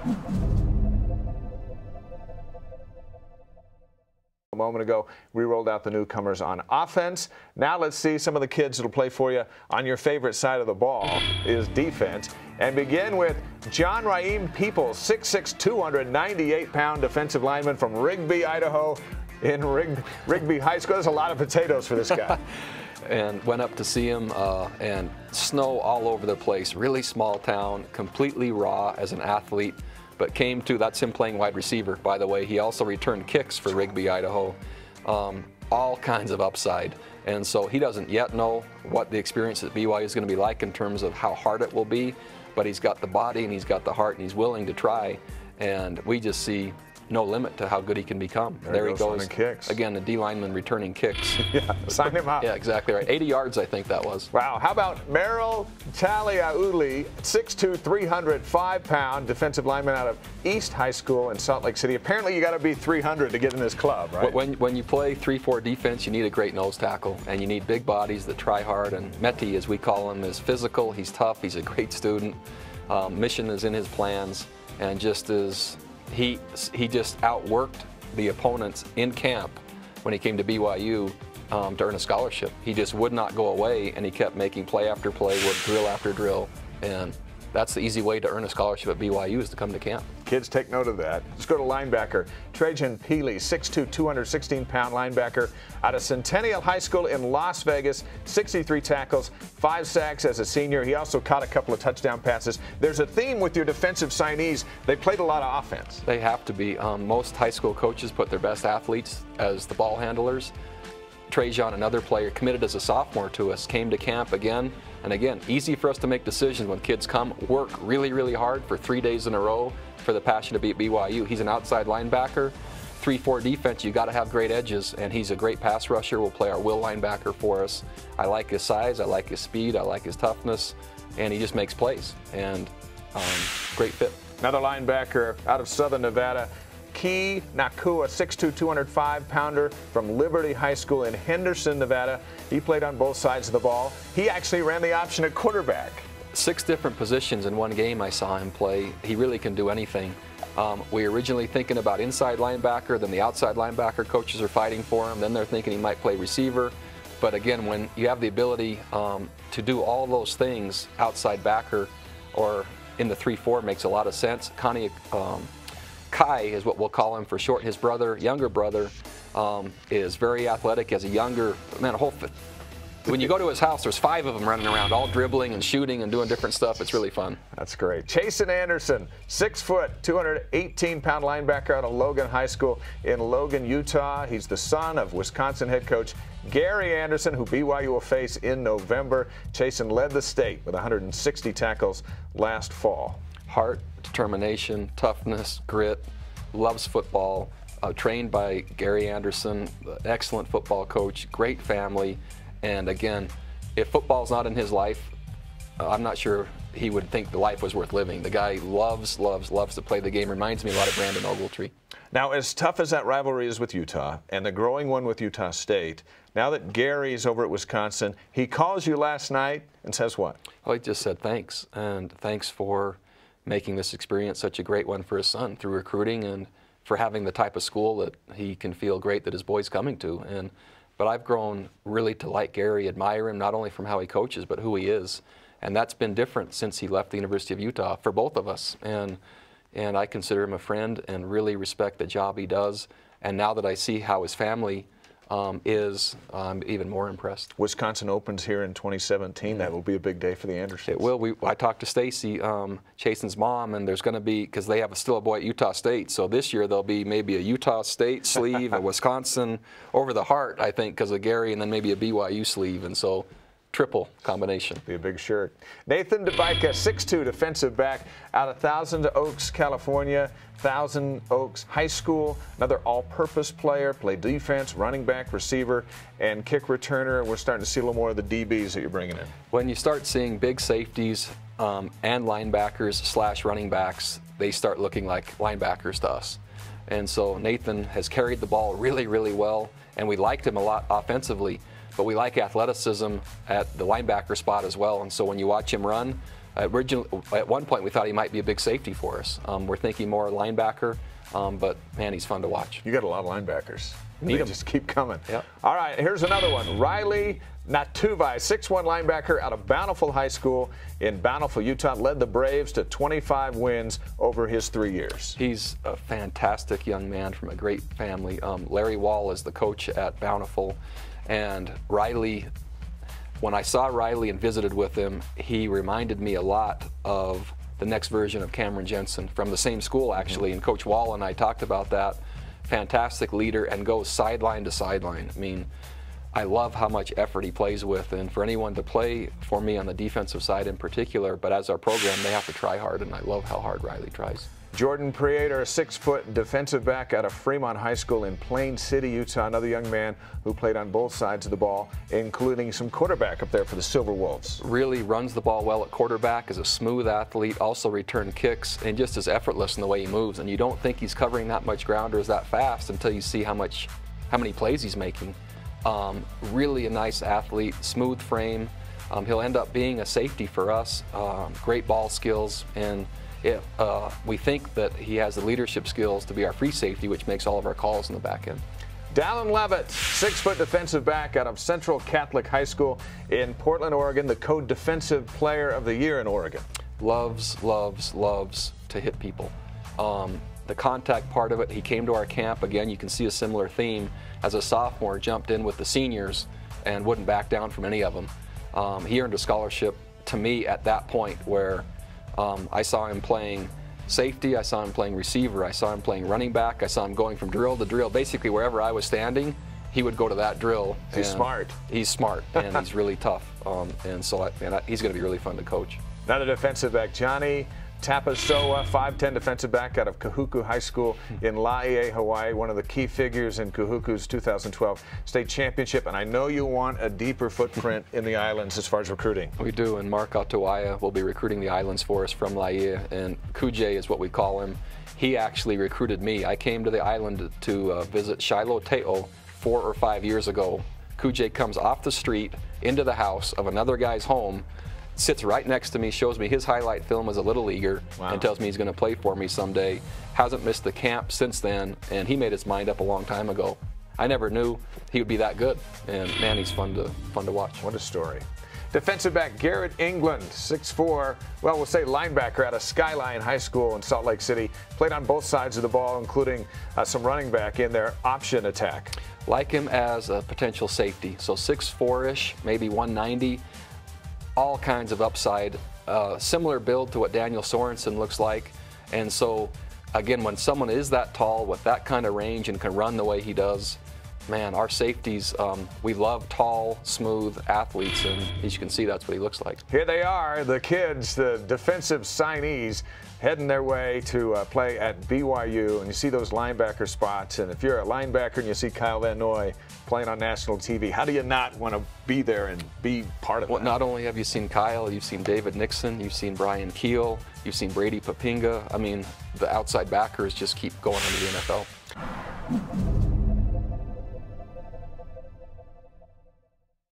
A moment ago, we rolled out the newcomers on offense. Now let's see some of the kids that'll play for you on your favorite side of the ball is defense. And begin with John Rahim Peoples, 6'6", 298-pound defensive lineman from Rigby, Idaho, in Rigby High School. There's a lot of potatoes for this guy. And went up to see him, and snow all over the place. Really small town, completely raw as an athlete. But came to, that's him playing wide receiver, by the way. He also returned kicks for Rigby, Idaho. All kinds of upside. And so he doesn't yet know what the experience at BYU is going to be like in terms of how hard it will be. But he's got the body and he's got the heart and he's willing to try. And we just see no limit to how good he can become. There he goes. Kicks. Again, the D lineman returning kicks. Yeah, sign him up. Yeah, exactly right. 80 yards, I think that was. Wow. How about Merrill Taliauli, 6'2", 305-pound defensive lineman out of East High School in Salt Lake City. Apparently, you got to be 300 to get in this club, right? When you play 3-4 defense, you need a great nose tackle, and you need big bodies that try hard. And Meti, as we call him, is physical. He's tough. He's a great student. Mission is in his plans, and just as he just outworked the opponents in camp when he came to BYU to earn a scholarship. He just would not go away, and he kept making play after play, work drill after drill, and that's the easy way to earn a scholarship at BYU is to come to camp. Kids, take note of that. Let's go to linebacker. Trajan Heeley, 6'2", 216-pound linebacker out of Centennial High School in Las Vegas, 63 tackles, 5 sacks as a senior. He also caught a couple of touchdown passes. There's a theme with your defensive signees. They played a lot of offense. They have to be. Most high school coaches put their best athletes as the ball handlers. Trajan, another player, committed as a sophomore to us, came to camp again and again. Easy for us to make decisions when kids come, work really, really hard for 3 days in a row for the passion to be at BYU. He's an outside linebacker. 3-4 defense, you got to have great edges, and he's a great pass rusher. Will play our will linebacker for us. I like his size, I like his speed, I like his toughness, and he just makes plays, and great fit. Another linebacker out of Southern Nevada, Naaku, a 6'2", 205-pounder from Liberty High School in Henderson, Nevada. He played on both sides of the ball. He actually ran the option at quarterback. 6 different positions in one game I saw him play. He really can do anything. We were originally thinking about inside linebacker, then the outside linebacker coaches are fighting for him, then they're thinking he might play receiver. But again, when you have the ability to do all those things, outside backer or in the 3-4 makes a lot of sense. Kai is what we'll call him for short. His brother, younger brother, is very athletic. As a younger man, when you go to his house, there's 5 of them running around, all dribbling and shooting and doing different stuff. It's really fun. That's great. Chasen Anderson, 6 foot, 218-pound linebacker out of Logan High School in Logan, Utah. He's the son of Wisconsin head coach Gary Anderson, who BYU will face in November. Chasen led the state with 160 tackles last fall. Heart, determination, toughness, grit, loves football, trained by Gary Anderson, excellent football coach, great family, and again, if football's not in his life, I'm not sure he would think the life was worth living. The guy loves to play the game. Reminds me a lot of Brandon Ogletree. Now, as tough as that rivalry is with Utah, and the growing one with Utah State, now that Gary's over at Wisconsin, he calls you last night and says what? Well, he just said thanks, and thanks for making this experience such a great one for his son through recruiting and for having the type of school that he can feel great that his boy's coming to. But I've grown really to like Gary, admire him, not only from how he coaches, but who he is. And that's been different since he left the University of Utah for both of us. And I consider him a friend and really respect the job he does. And now that I see how his family is, I'm even more impressed. Wisconsin opens here in 2017. That will be a big day for the Andersons. It will. I talked to Stacy, Chasen's mom, and there's going to be, because they have still a boy at Utah State, so this year there'll be maybe a Utah State sleeve, a Wisconsin over the heart, I think, because of Gary, and then maybe a BYU sleeve, and so triple combination. Be a big shirt. Nathan DeBica, 6'2", defensive back out of Thousand Oaks, California. Thousand Oaks High School, another all-purpose player, played defense, running back, receiver, and kick returner. We're starting to see a little more of the DBs that you're bringing in. When you start seeing big safeties and linebackers / running backs, they start looking like linebackers to us. And so Nathan has carried the ball really, really well, and we liked him a lot offensively, but we like athleticism at the linebacker spot as well. And so when you watch him run, At one point, we thought he might be a big safety for us. We're thinking more linebacker, but man, he's fun to watch. You got a lot of linebackers. Need They 'em. just keep coming. Yep. All right, here's another one. Riley Naaku, 6'1" linebacker out of Bountiful High School in Bountiful, Utah, led the Braves to 25 wins over his 3 years. He's a fantastic young man from a great family. Larry Wall is the coach at Bountiful, and Riley, when I saw Riley and visited with him, he reminded me a lot of the next version of Cameron Jensen from the same school, actually, and Coach Wall and I talked about that. Fantastic leader and goes sideline to sideline. I mean, I love how much effort he plays with, and for anyone to play for me on the defensive side in particular, but as our program, they have to try hard, and I love how hard Riley tries. Jordan Prietor, a 6-foot defensive back out of Fremont High School in Plain City, Utah, another young man who played on both sides of the ball, including some quarterback up there for the Silver Wolves. Really runs the ball well at quarterback, is a smooth athlete, also return kicks, and just is effortless in the way he moves. And you don't think he's covering that much ground or is that fast until you see how many plays he's making. Really a nice athlete, smooth frame. He'll end up being a safety for us. Great ball skills, and we think that he has the leadership skills to be our free safety, which makes all of our calls in the back end. Dallin Levitt, 6-foot defensive back out of Central Catholic High School in Portland, Oregon, the co-defensive player of the year in Oregon. Loves to hit people. The contact part of it, he came to our camp. Again, you can see a similar theme. As a sophomore, jumped in with the seniors and wouldn't back down from any of them. He earned a scholarship to me at that point where I saw him playing safety, I saw him playing receiver, I saw him playing running back, I saw him going from drill to drill. Basically, wherever I was standing, he would go to that drill. He's smart. He's smart, and he's really tough. And so he's going to be really fun to coach. Another defensive back, Johnny Tappa, 5'10" defensive back out of Kahuku High School in Laie, Hawaii, one of the key figures in Kahuku's 2012 state championship. And I know you want a deeper footprint in the islands as far as recruiting. We do, and Mark Atuaya will be recruiting the islands for us from Laie, and Kuje is what we call him. He actually recruited me. I came to the island to visit Shiloh Te'o 4 or 5 years ago. Kuje comes off the street into the house of another guy's home, sits right next to me, shows me his highlight film as a little leaguer, and tells me he's going to play for me someday. Hasn't missed the camp since then, and he made his mind up a long time ago. I never knew he would be that good, and man, he's fun to watch. What a story. Defensive back Garrett England, 6'4", well, we'll say linebacker out of Skyline High School in Salt Lake City. Played on both sides of the ball, including some running back in their option attack. Like him as a potential safety, so 6'4"-ish, maybe 190. All kinds of upside, similar build to what Daniel Sorensen looks like. And so, again, when someone is that tall with that kind of range and can run the way he does, man, our safeties, we love tall, smooth athletes, and as you can see, that's what he looks like. Here they are, the kids, the defensive signees, heading their way to play at BYU, and you see those linebacker spots, and if you're a linebacker and you see Kyle Van Noy playing on national TV, how do you not want to be there and be part of it? Well, not only have you seen Kyle, you've seen David Nixon, you've seen Brian Keel, you've seen Brady Papinga. I mean, the outside backers just keep going into the NFL.